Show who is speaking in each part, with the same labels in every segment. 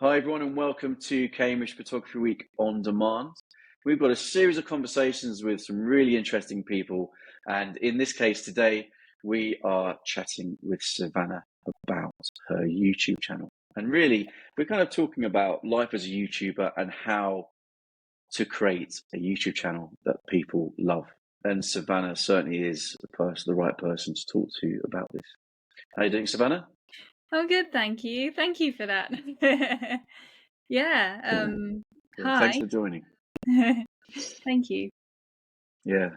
Speaker 1: Hi, everyone, and welcome to Cambridge Photography Week on Demand. We've got a series of conversations with some really interesting people, and in this case today, we are chatting with Savannah about her YouTube channel. And really, we're kind of talking about life as a YouTuber and how to create a YouTube channel that people love. And Savannah certainly is the right person to talk to about this. How are you doing, Savannah?
Speaker 2: Oh, good, thank you. Thank you for that. Yeah,
Speaker 1: Yeah, thanks
Speaker 2: hi.
Speaker 1: for joining.
Speaker 2: Thank you.
Speaker 1: Yeah.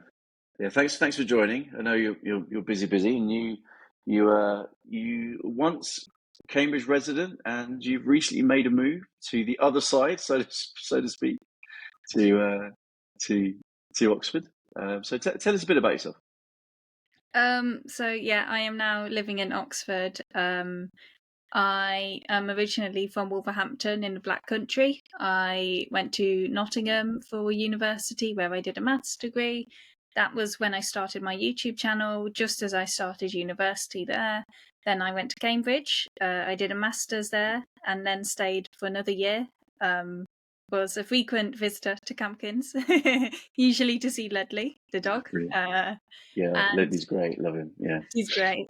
Speaker 1: Yeah, thanks for joining. I know you're busy, and you once a Cambridge resident, and you've recently made a move to the other side, so to speak, to to Oxford. So tell us a bit about yourself.
Speaker 2: So yeah, I am now living in Oxford. I am originally from Wolverhampton in the Black Country. I went to Nottingham for university where I did a maths degree. That was when I started my YouTube channel, just as I started university there. Then I went to Cambridge. I did a master's there and then stayed for another year. Was a frequent visitor to Campkins, usually to see Ledley, the dog.
Speaker 1: Brilliant. Yeah,
Speaker 2: And
Speaker 1: Ledley's great. Love him. Yeah.
Speaker 2: he's great.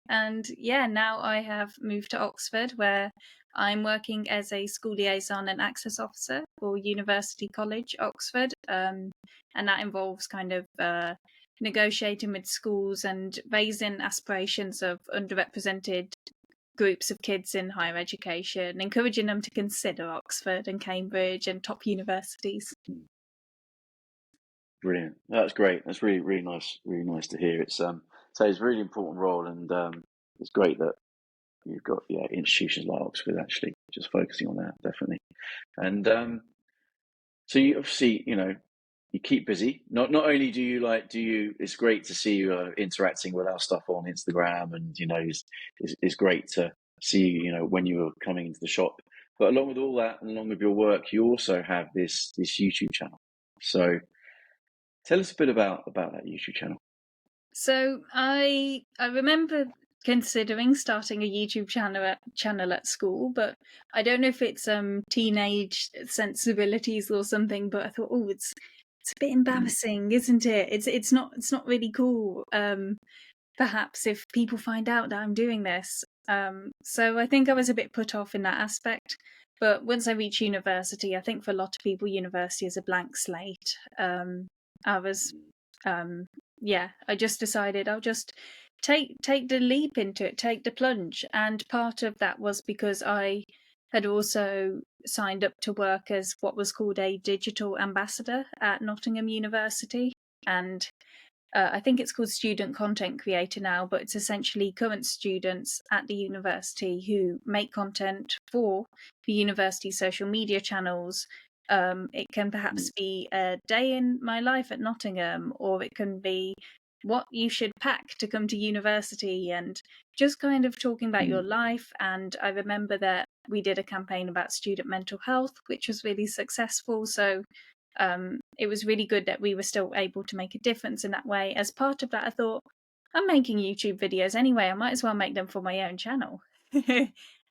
Speaker 2: And yeah, now I have moved to Oxford where I'm working as a school liaison and access officer for University College, Oxford. And that involves kind of negotiating with schools and raising aspirations of underrepresented groups of kids in higher education, encouraging them to consider Oxford and Cambridge and top universities.
Speaker 1: Brilliant. That's great. That's really nice to hear. It's it's a really important role, and it's great that you've got institutions like Oxford actually just focusing on that, definitely. And so you obviously, you keep busy. Not only do you. It's great to see you interacting with our stuff on Instagram, and it's great to see you when you were coming into the shop. But along with all that, and along with your work, you also have this YouTube channel. So tell us a bit about that YouTube channel.
Speaker 2: So I remember considering starting a YouTube channel at school, but I don't know if it's teenage sensibilities or something. But I thought, oh, it's a bit embarrassing, isn't it? It's not really cool. Perhaps if people find out that I'm doing this. So I think I was a bit put off in that aspect. But once I reached university, I think for a lot of people, university is a blank slate. I was yeah, I just decided I'll just take the leap into it, take the plunge. And part of that was because I had also signed up to work as what was called a digital ambassador at Nottingham University. And I think it's called student content creator now, but it's essentially current students at the university who make content for the university social media channels. It can perhaps be a day in my life at Nottingham, or it can be what you should pack to come to university, and just kind of talking about your life. And I remember that we did a campaign about student mental health, which was really successful. So it was really good that we were still able to make a difference in that way. As part of that, I thought, I'm making YouTube videos anyway, I might as well make them for my own channel.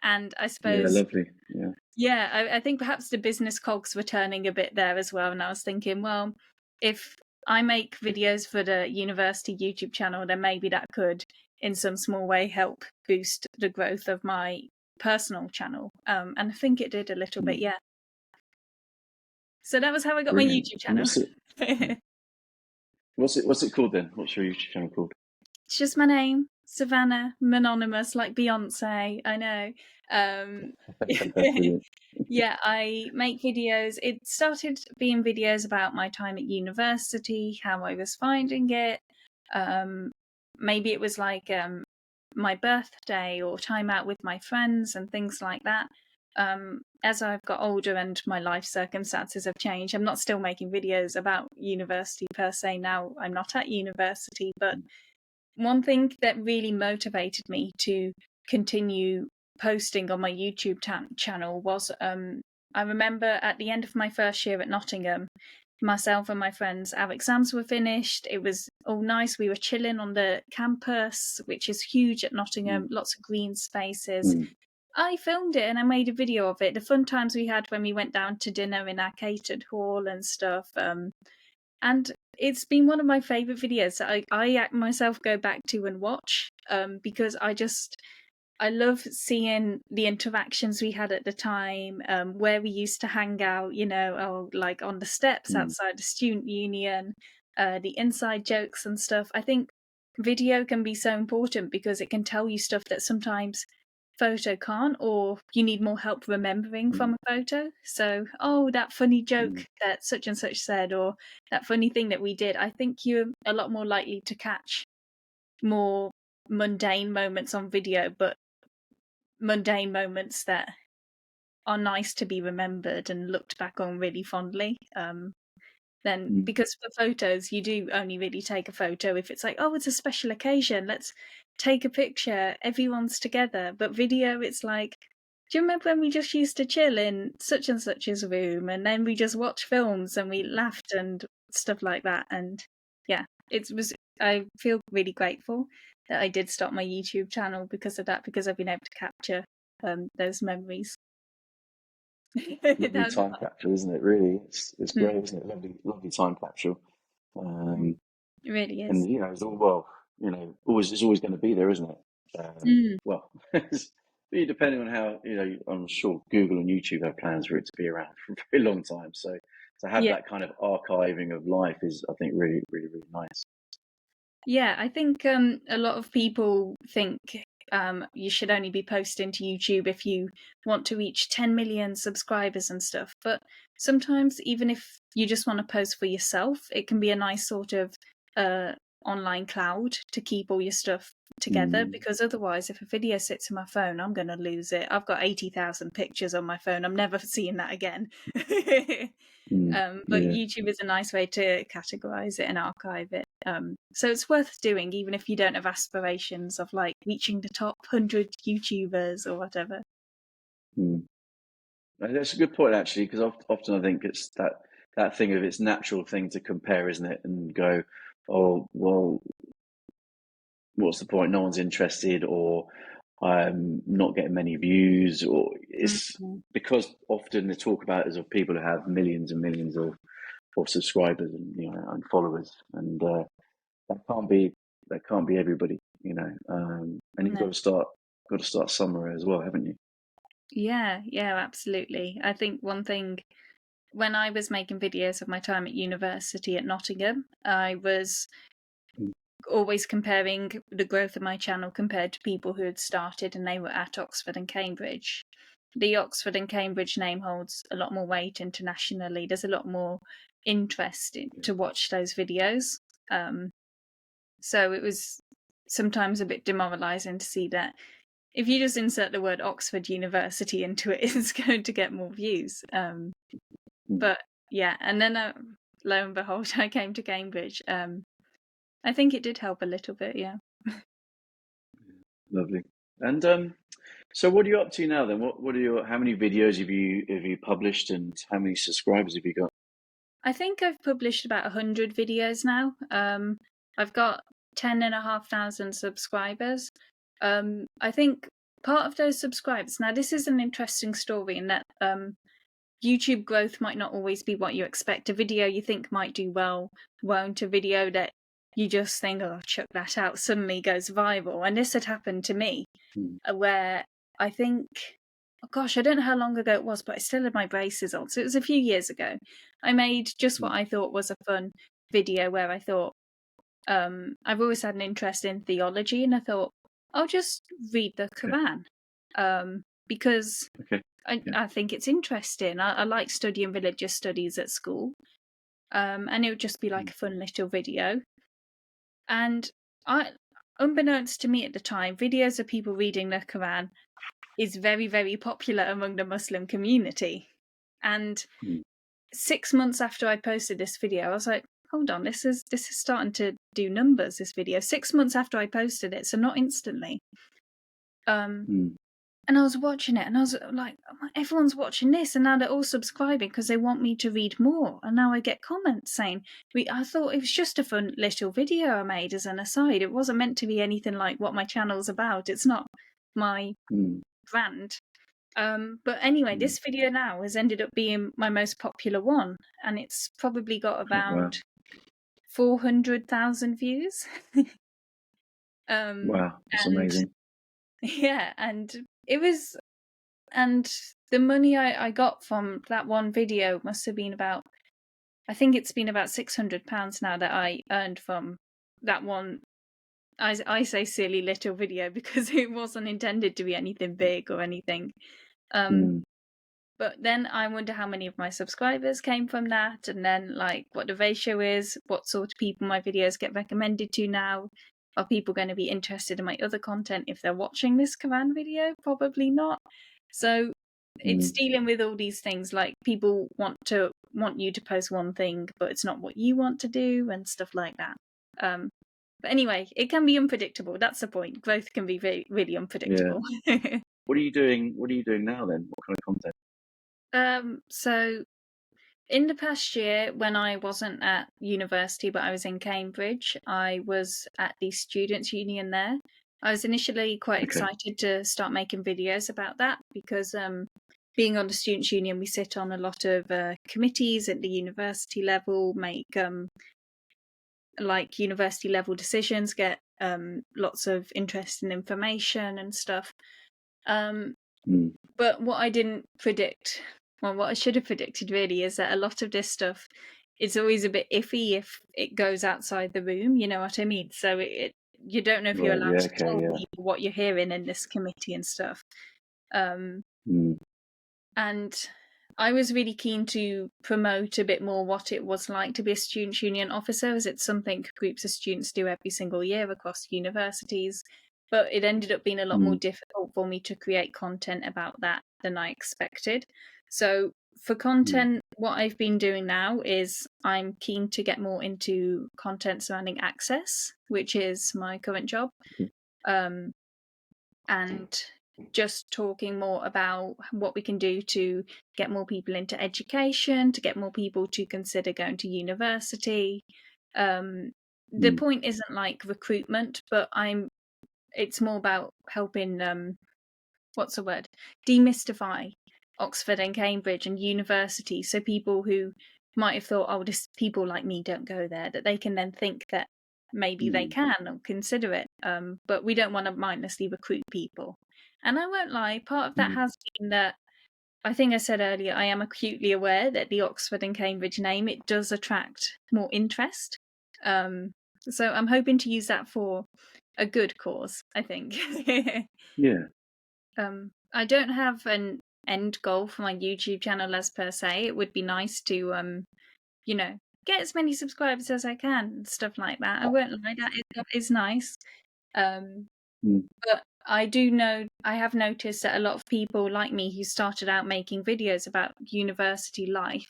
Speaker 2: And I
Speaker 1: Yeah,
Speaker 2: suppose,
Speaker 1: lovely. Yeah.
Speaker 2: yeah, I think perhaps the business cogs were turning a bit there as well. And I was thinking, well, if I make videos for the university YouTube channel, then maybe that could, in some small way, help boost the growth of my personal channel. And I think it did a little bit, yeah. So that was how I got my
Speaker 1: Brilliant.
Speaker 2: YouTube
Speaker 1: And
Speaker 2: channel.
Speaker 1: what's it called then? What's your YouTube channel called?
Speaker 2: It's just my name, Savannah, mononymous, like Beyonce. I know.
Speaker 1: Brilliant.
Speaker 2: Yeah, I make videos. It started being videos about my time at university, how I was finding it. Maybe it was like my birthday or time out with my friends and things like that. As I've got older and my life circumstances have changed, I'm not still making videos about university per se now. I'm not at university, but one thing that really motivated me to continue posting on my YouTube channel was I remember at the end of my first year at Nottingham, myself and my friends, our exams were finished. It was all nice. We were chilling on the campus, which is huge at Nottingham, lots of green spaces. I filmed it and I made a video of it. The fun times we had when we went down to dinner in our catered hall and stuff. And it's been one of my favourite videos that I myself go back to and watch, because I love seeing the interactions we had at the time, where we used to hang out, like on the steps
Speaker 1: Mm,
Speaker 2: outside the student union, the inside jokes and stuff. I think video can be so important because it can tell you stuff that sometimes photo can't, or you need more help remembering
Speaker 1: mm,
Speaker 2: from a photo. So, oh, that funny
Speaker 1: mm,
Speaker 2: joke that such and such said, or that funny thing that we did. I think you're a lot more likely to catch more mundane moments on video, but mundane moments that are nice to be remembered and looked back on really fondly. Then,
Speaker 1: mm,
Speaker 2: because for photos, you do only really take a photo if it's like, oh, it's a special occasion, let's take a picture, everyone's together. But video, it's like, do you remember when we just used to chill in such and such's room and then we just watched films and we laughed and stuff like that? And yeah, I feel really grateful that I did start my YouTube channel because of that, because I've been able to capture those memories.
Speaker 1: lovely
Speaker 2: That
Speaker 1: time capture, isn't it? Really, it's
Speaker 2: was,
Speaker 1: great, isn't it? Lovely time capture. Um,
Speaker 2: it really is.
Speaker 1: and it's all well, always it's always going to be there, isn't it?
Speaker 2: Mm,
Speaker 1: Well, depending on how I'm sure Google and YouTube have plans for it to be around for a very long time. So to have
Speaker 2: yeah.
Speaker 1: that kind of archiving of life is, I think, really, really, really nice.
Speaker 2: Yeah, I think a lot of people think you should only be posting to YouTube if you want to reach 10 million subscribers and stuff. But sometimes, even if you just want to post for yourself, it can be a nice sort of uh, online cloud to keep all your stuff together.
Speaker 1: Mm,
Speaker 2: Because otherwise, if a video sits in my phone, I'm going to lose it. I've got 80,000 pictures on my phone. I'm never seeing that again.
Speaker 1: mm,
Speaker 2: But
Speaker 1: yeah.
Speaker 2: YouTube is a nice way to categorize it and archive it. So it's worth doing, even if you don't have aspirations of like reaching the top 100 YouTubers or whatever.
Speaker 1: Mm. That's a good point, actually, because often I think it's that thing of it's natural thing to compare, isn't it? And go, oh well, what's the point? No one's interested, or I'm not getting many views, or it's
Speaker 2: Mhm.
Speaker 1: because often the talk about it is of people who have millions and millions of subscribers and and followers, and that can't be everybody, and you've
Speaker 2: No.
Speaker 1: got to start somewhere as well, haven't you?
Speaker 2: Yeah, yeah, absolutely. I think one thing, when I was making videos of my time at university at Nottingham, I was
Speaker 1: Mm,
Speaker 2: always comparing the growth of my channel compared to people who had started and they were at Oxford and Cambridge. The Oxford and Cambridge name holds a lot more weight internationally. There's a lot more interest to watch those videos. Um, so it was sometimes a bit demoralizing to see that if you just insert the word Oxford University into it, it's going to get more views.
Speaker 1: mm,
Speaker 2: But yeah, and then lo and behold, I came to Cambridge. I think it did help a little bit, yeah.
Speaker 1: lovely. And so what are you up to now then? What are your how many videos have you published, and how many subscribers have you got?
Speaker 2: I think I've published about 100 videos now. I've got 10,500 subscribers. I think part of those subscribers, now this is an interesting story in that YouTube growth might not always be what you expect. A video you think might do well won't. A video that you just think, oh, chuck that out, suddenly goes viral. And this had happened to me,
Speaker 1: Mm,
Speaker 2: where I think, oh gosh, I don't know how long ago it was, but I still had my braces on. So it was a few years ago. I made just what
Speaker 1: mm,
Speaker 2: I thought was a fun video where I thought, I've always had an interest in theology, and I thought, I'll just read the
Speaker 1: okay.
Speaker 2: Quran. Because
Speaker 1: Okay. Yeah.
Speaker 2: I think it's interesting. I like studying religious studies at school. And it would just be like
Speaker 1: Mm,
Speaker 2: a fun little video. And I, unbeknownst to me at the time, videos of people reading the Quran is very, very popular among the Muslim community. And
Speaker 1: mm,
Speaker 2: 6 months after I posted this video, I was like, hold on, this is starting to do numbers, this video. 6 months after I posted it, so not instantly. Um,
Speaker 1: mm,
Speaker 2: and I was watching it and I was like, everyone's watching this, and now they're all subscribing because they want me to read more. And now I get comments saying, I thought it was just a fun little video I made as an aside. It wasn't meant to be anything like what my channel's about. It's not my
Speaker 1: mm,
Speaker 2: brand. But anyway,
Speaker 1: Mm.
Speaker 2: this video now has ended up being my most popular one, and it's probably got
Speaker 1: Oh, wow.
Speaker 2: about 400,000 views.
Speaker 1: Wow, that's
Speaker 2: And
Speaker 1: amazing.
Speaker 2: yeah, and the money I got from that one video must have been about, I think it's been about £600 now that I earned from that one. I say silly little video because it wasn't intended to be anything big or anything. Um,
Speaker 1: Mm.
Speaker 2: But then I wonder how many of my subscribers came from that, and then like what the ratio is, what sort of people my videos get recommended to now. Are people going to be interested in my other content if they're watching this command video? Probably not. So it's
Speaker 1: Mm.
Speaker 2: dealing with all these things, like people want you to post one thing, but it's not what you want to do, and stuff like that. But anyway, it can be unpredictable. That's the point. Growth can be really
Speaker 1: Yeah.
Speaker 2: unpredictable.
Speaker 1: What are you doing? What are you doing now then? What kind of content?
Speaker 2: So in the past year, when I wasn't at university but I was in Cambridge, I was at the Students' Union there. I was initially quite
Speaker 1: Okay.
Speaker 2: excited to start making videos about that because being on the Students' Union, we sit on a lot of committees at the university level, make like university level decisions, get lots of interesting information and stuff. Um,
Speaker 1: Mm.
Speaker 2: But what I didn't predict, well, what I should have predicted really, is that a lot of this stuff is always a bit iffy if it goes outside the room. You know what I mean? So you don't know if you're
Speaker 1: Right.
Speaker 2: allowed
Speaker 1: Yeah.
Speaker 2: to
Speaker 1: Okay.
Speaker 2: tell
Speaker 1: Yeah.
Speaker 2: people what you're hearing in this committee and stuff. Um,
Speaker 1: Mm.
Speaker 2: and I was really keen to promote a bit more what it was like to be a students' union officer, as it's something groups of students do every single year across universities. But it ended up being a lot more
Speaker 1: Mm.
Speaker 2: difficult for me to create content about that than I expected. So, for
Speaker 1: Mm.
Speaker 2: content, what I've been doing now is I'm keen to get more into content surrounding access, which is my current job.
Speaker 1: Okay.
Speaker 2: Um, and just talking more about what we can do to get more people into education, to get more people to consider going to university. The
Speaker 1: Mm.
Speaker 2: point isn't like recruitment, but it's more about helping what's the word? Demystify Oxford and Cambridge and university, so people who might have thought, oh, this people like me don't go there, that they can then think that maybe they
Speaker 1: Mm.
Speaker 2: can or consider it. But we don't want to mindlessly recruit people. And I won't lie, part of that
Speaker 1: Mm.
Speaker 2: has been that I think I said earlier, I am acutely aware that the Oxford and Cambridge name, it does attract more interest. Um, so I'm hoping to use that for a good cause, I think.
Speaker 1: Yeah.
Speaker 2: I don't have an end goal for my YouTube channel as per se. It would be nice to you know, get as many subscribers as I can and stuff like that. I won't lie, that is nice. Um,
Speaker 1: Mm.
Speaker 2: but I have noticed that a lot of people like me who started out making videos about university life,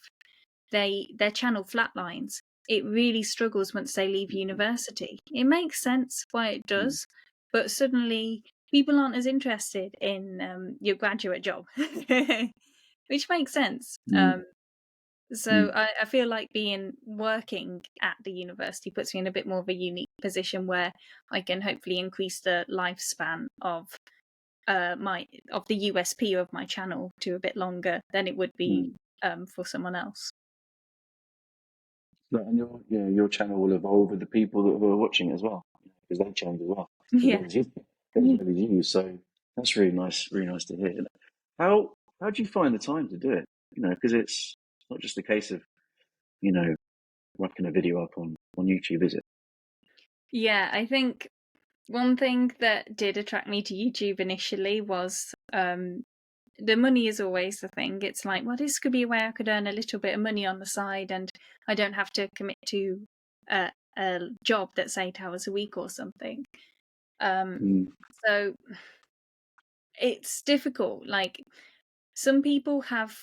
Speaker 2: their channel flatlines. It really struggles once they leave university. It makes sense why it
Speaker 1: Mm.
Speaker 2: does, but suddenly people aren't as interested in your graduate job, which makes sense.
Speaker 1: Mm.
Speaker 2: So
Speaker 1: Mm.
Speaker 2: I feel like working at the university puts me in a bit more of a unique position where I can hopefully increase the lifespan of the USP of my channel to a bit longer than it would be
Speaker 1: Mm.
Speaker 2: for someone else.
Speaker 1: So, and your channel will evolve with the people who are watching it as well, because they change as well, as
Speaker 2: Yeah.
Speaker 1: well as you, as well as you. So that's really nice to hear. How do you find the time to do it? Because it's not just a case of you know whacking a video up on YouTube, is it?
Speaker 2: Yeah, I think one thing that did attract me to YouTube initially was the money is always the thing. It's like, well, this could be a way I could earn a little bit of money on the side, and I don't have to commit to a job that's 8 hours a week or something. Um,
Speaker 1: Mm.
Speaker 2: so it's difficult. Like some people have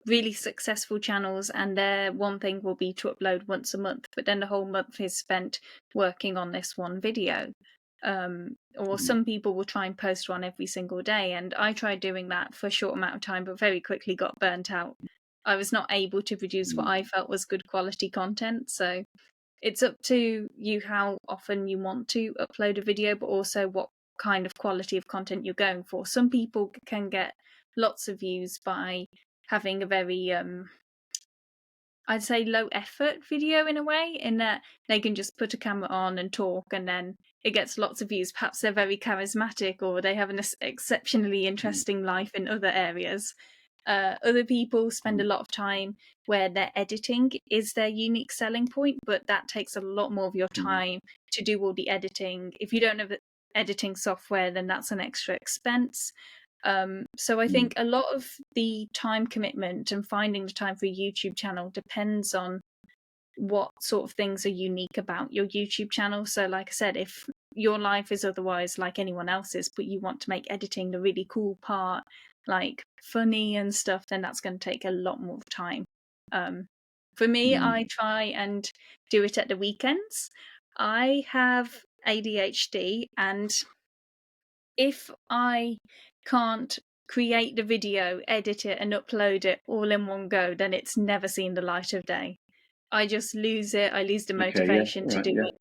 Speaker 2: really successful channels, and their one thing will be to upload once a month, but then the whole month is spent working on this one video. Or
Speaker 1: Mm.
Speaker 2: some people will try and post one every single day, and I tried doing that for a short amount of time, but very quickly got burnt out. I was not able to produce what
Speaker 1: Mm.
Speaker 2: I felt was good quality content. So it's up to you how often you want to upload a video, but also what kind of quality of content you're going for. Some people can get lots of views by having a very I'd say low effort video in a way, in that they can just put a camera on and talk, and then it gets lots of views. Perhaps they're very charismatic, or they have an exceptionally interesting life in other areas. Other people spend a lot of time where their editing is their unique selling point, but that takes a lot more of your time to do all the editing. If you don't have editing software, then that's an extra expense. So I think a lot of the time commitment and finding the time for a YouTube channel depends on what sort of things are unique about your YouTube channel. So like I said, if your life is otherwise like anyone else's, but you want to make editing the really cool part, like funny and stuff, then that's going to take a lot more time. For me, I try and do it at the weekends. I have ADHD, and if I can't create the video, edit it, and upload it all in one go, then it's never seen the light of day. I just lose it. I lose the motivation to do it.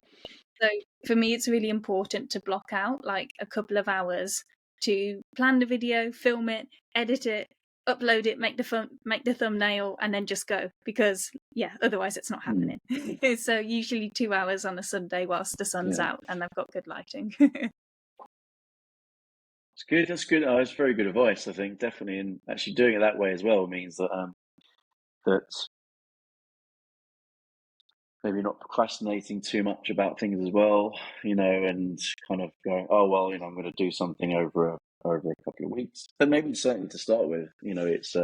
Speaker 2: So for me, it's really important to block out like a couple of hours to plan the video, film it, edit it, upload it, make the thumbnail, and then just go. Because otherwise it's not happening. So usually 2 hours on a Sunday whilst the sun's out, and I've got good lighting.
Speaker 1: It's good. That's good. It's very good advice, I think, definitely. And actually doing it that way as well means that that maybe not procrastinating too much about things as well, and kind of going, oh well, I'm going to do something over a couple of weeks. But maybe certainly to start with, it's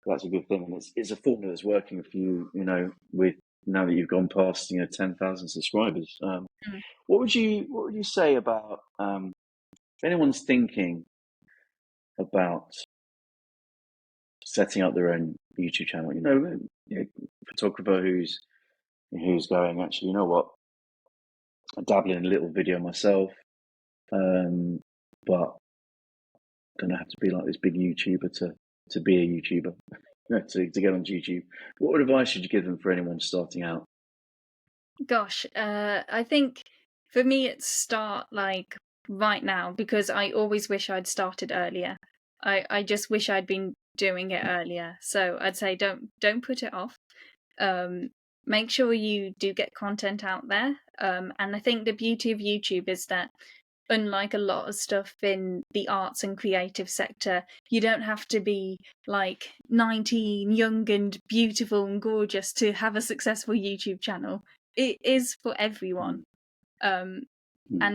Speaker 1: that's a good thing, and it's a formula that's working for you, with now that you've gone past 10,000 subscribers. What would you say about if anyone's thinking about setting up their own YouTube channel, photographer who's going, actually, you know what, I dabble in a little video myself, but don't have to be like this big YouTuber to be a YouTuber, to get on YouTube. What advice should you give them for anyone starting out?
Speaker 2: Gosh, I think for me it's start like right now, because I always wish I'd started earlier. I just wish I'd been doing it earlier. So I'd say don't put it off. Make sure you do get content out there. And I think the beauty of YouTube is that, unlike a lot of stuff in the arts and creative sector, you don't have to be like 19, young and beautiful and gorgeous to have a successful YouTube channel. It is for everyone. And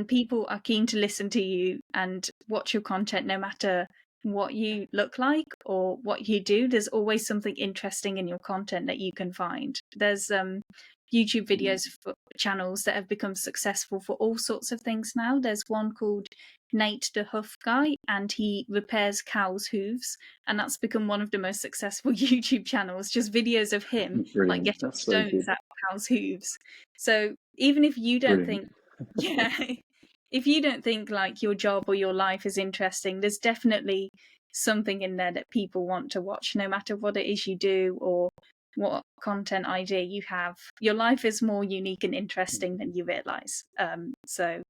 Speaker 2: people are keen to listen to you and watch your content no matter what you look like or what you do. There's always something interesting in your content that you can find. There's YouTube videos for channels that have become successful for all sorts of things now. There's one called Nate the Huff Guy, and he repairs cows' hooves, and that's become one of the most successful YouTube channels. Just videos of him like getting stones out of cows' hooves. So even if you don't think, if you don't think like your job or your life is interesting, there's definitely something in there that people want to watch, no matter what it is you do or what content idea you have. Your life is more unique and interesting than you realize. So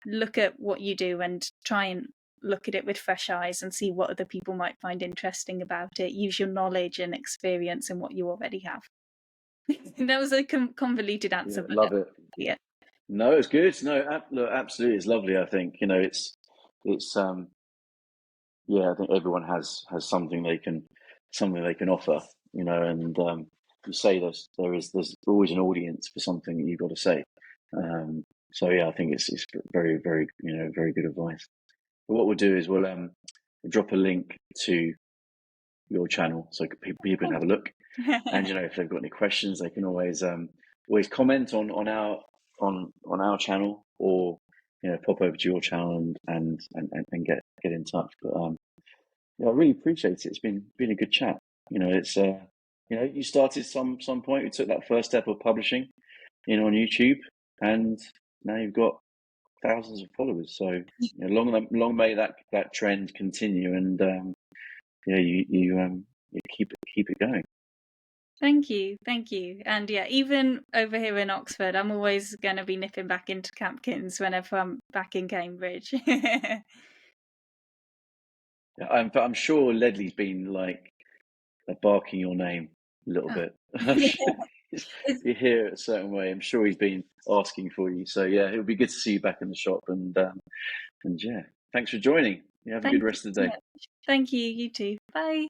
Speaker 2: look at what you do and try and look at it with fresh eyes and see what other people might find interesting about it. Use your knowledge and experience in what you already have. That was a convoluted answer.
Speaker 1: Yeah, love it.
Speaker 2: Yeah.
Speaker 1: No, it's good. No, look, absolutely, it's lovely. I think it's I think everyone has something they can offer, and you say there's always an audience for something that you've got to say. So I think it's very, very, very good advice. But what we'll do is we'll drop a link to your channel so people can have a look. And if they've got any questions, they can always comment on our channel, or pop over to your channel and get in touch. But I really appreciate it. It's been a good chat. It's you started some point. You took that first step of publishing, on YouTube, and now you've got thousands of followers. So long may that trend continue, and you keep it going.
Speaker 2: Thank you. And even over here in Oxford, I'm always going to be nipping back into Campkins whenever I'm back in Cambridge.
Speaker 1: I'm sure Ledley's been like barking your name a little
Speaker 2: Oh.
Speaker 1: bit.
Speaker 2: It's-
Speaker 1: You hear it a certain way. I'm sure he's been asking for you. So yeah, it'll be good to see you back in the shop. And yeah, thanks for joining. You have a good
Speaker 2: Thank you
Speaker 1: rest of the
Speaker 2: so
Speaker 1: day.
Speaker 2: much. Thank you. You too. Bye.